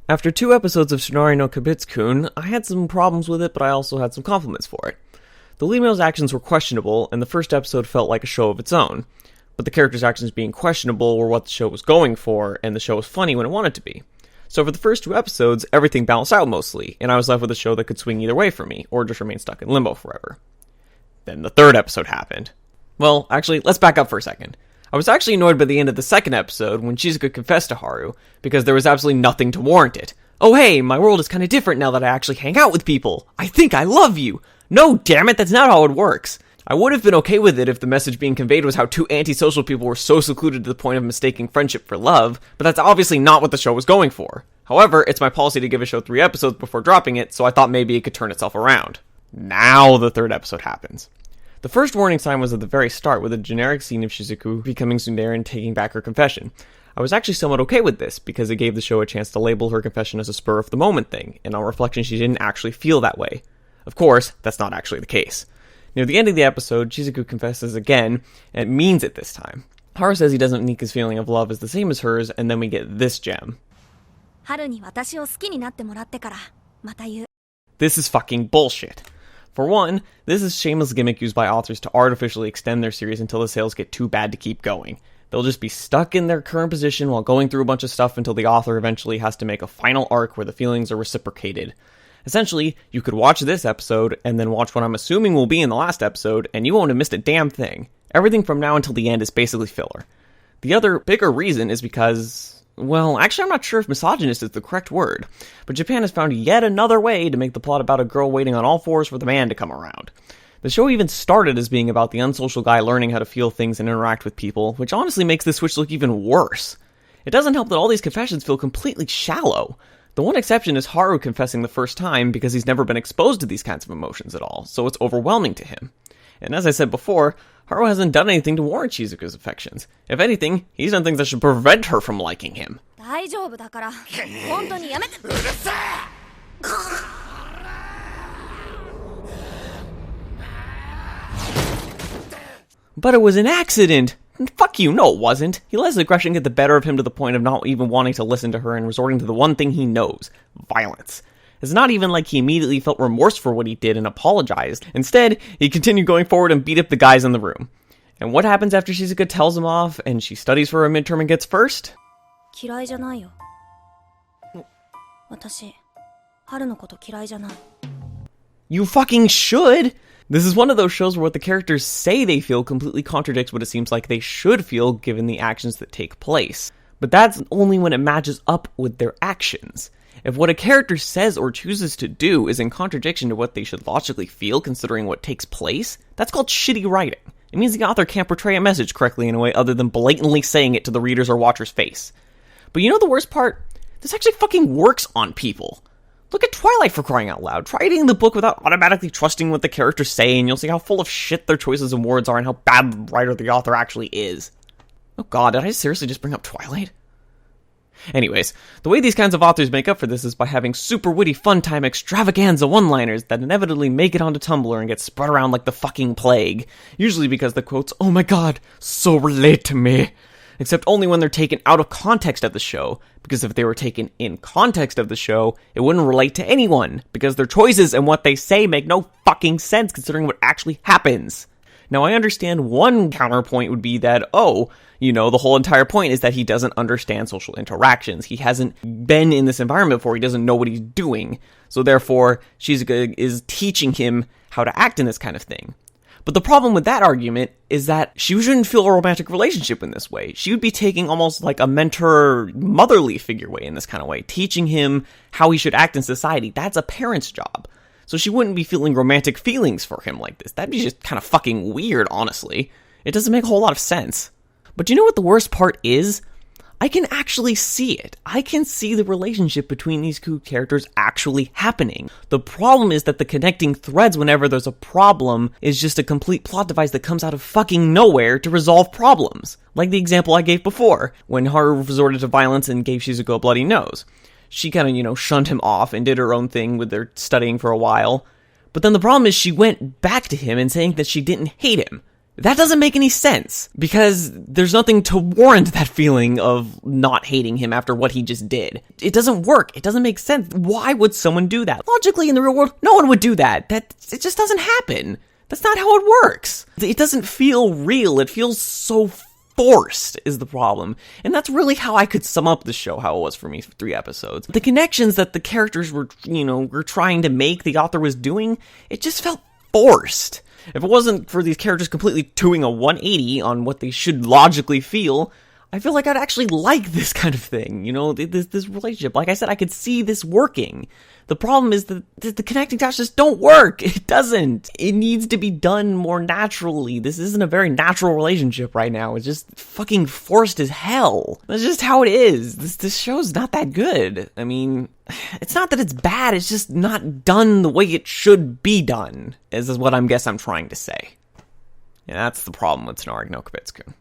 After 2 episodes of Tonari no Kaibutsu-kun, I had some problems with it, but I also had some compliments for it. The lead male's actions were questionable, and the first episode felt like a show of its own. But the character's actions being questionable were what the show was going for, and the show was funny when it wanted to be. So for the first 2 episodes, everything balanced out mostly, and I was left with a show that could swing either way for me, or just remain stuck in limbo forever. Then the third episode happened. Well, actually, let's back up for a second. I was actually annoyed by the end of the second episode when Shizuka confessed to Haru, because there was absolutely nothing to warrant it. Oh hey, my world is kinda different now that I actually hang out with people. I think I love you. No, damn it, that's not how it works. I would have been okay with it if the message being conveyed was how two antisocial people were so secluded to the point of mistaking friendship for love, but that's obviously not what the show was going for. However, it's my policy to give a show 3 episodes before dropping it, so I thought maybe it could turn itself around. Now the third episode happens. The first warning sign was at the very start with a generic scene of Shizuku becoming tsundere and taking back her confession. I was actually somewhat okay with this, because it gave the show a chance to label her confession as a spur-of-the-moment thing, and on reflection she didn't actually feel that way. Of course, that's not actually the case. Near the end of the episode, Shizuku confesses again, and means it this time. Haru says he doesn't think his feeling of love is the same as hers, and then we get this gem. This is fucking bullshit. For one, this is shameless gimmick used by authors to artificially extend their series until the sales get too bad to keep going. They'll just be stuck in their current position while going through a bunch of stuff until the author eventually has to make a final arc where the feelings are reciprocated. Essentially, you could watch this episode, and then watch what I'm assuming will be in the last episode, and you won't have missed a damn thing. Everything from now until the end is basically filler. The other, bigger reason is because... well, actually I'm not sure if misogynist is the correct word, but Japan has found yet another way to make the plot about a girl waiting on all fours for the man to come around. The show even started as being about the unsocial guy learning how to feel things and interact with people, which honestly makes the switch look even worse. It doesn't help that all these confessions feel completely shallow. The one exception is Haru confessing the first time because he's never been exposed to these kinds of emotions at all, so it's overwhelming to him. And as I said before, Haru hasn't done anything to warrant Shizuka's affections. If anything, he's done things that should prevent her from liking him. But it was an accident! Fuck you, no it wasn't. He let his aggression get the better of him to the point of not even wanting to listen to her and resorting to the one thing he knows, violence. It's not even like he immediately felt remorse for what he did and apologized. Instead, he continued going forward and beat up the guys in the room. And what happens after Shizuka tells him off and she studies for a midterm and gets first? You fucking should! This is one of those shows where what the characters say they feel completely contradicts what it seems like they should feel given the actions that take place. But that's only when it matches up with their actions. If what a character says or chooses to do is in contradiction to what they should logically feel considering what takes place, that's called shitty writing. It means the author can't portray a message correctly in a way other than blatantly saying it to the reader's or watcher's face. But you know the worst part? This actually fucking works on people. Look at Twilight, for crying out loud. Try reading the book without automatically trusting what the characters say, and you'll see how full of shit their choices and words are and how bad the writer the author actually is. Oh god, did I seriously just bring up Twilight? Anyways, the way these kinds of authors make up for this is by having super witty fun time extravaganza one-liners that inevitably make it onto Tumblr and get spread around like the fucking plague. Usually because the quotes, oh my god, so relate to me. Except only when they're taken out of context of the show, because if they were taken in context of the show, it wouldn't relate to anyone, because their choices and what they say make no fucking sense considering what actually happens. Now I understand one counterpoint would be that, the whole entire point is that he doesn't understand social interactions. He hasn't been in this environment before, he doesn't know what he's doing. So therefore, Shizuka is teaching him how to act in this kind of thing. But the problem with that argument is that she shouldn't feel a romantic relationship in this way. She would be taking almost like a mentor, motherly figure way in this kind of way, teaching him how he should act in society. That's a parent's job. So she wouldn't be feeling romantic feelings for him like this. That'd be just kind of fucking weird, honestly. It doesn't make a whole lot of sense. But you know what the worst part is? I can actually see it. I can see the relationship between these two characters actually happening. The problem is that the connecting threads whenever there's a problem is just a complete plot device that comes out of fucking nowhere to resolve problems. Like the example I gave before, when Haru resorted to violence and gave Shizuko a bloody nose. She kind of, shunned him off and did her own thing with their studying for a while. But then the problem is she went back to him and saying that she didn't hate him. That doesn't make any sense, because there's nothing to warrant that feeling of not hating him after what he just did. It doesn't work. It doesn't make sense. Why would someone do that? Logically, in the real world, no one would do that. It just doesn't happen. That's not how it works. It doesn't feel real. It feels so forced is the problem. And that's really how I could sum up the show, how it was for me for 3 episodes. The connections that the characters were trying to make, the author was doing, it just felt forced. If it wasn't for these characters completely doing a 180 on what they should logically feel, I feel like I'd actually like this kind of thing, this relationship. Like I said, I could see this working. The problem is that the connecting dots just don't work. It doesn't. It needs to be done more naturally. This isn't a very natural relationship right now. It's just fucking forced as hell. That's just how it is. This show's not that good. I mean, it's not that it's bad, it's just not done the way it should be done, is what I'm trying to say. And that's the problem with Tonari no Kaibutsu-kun.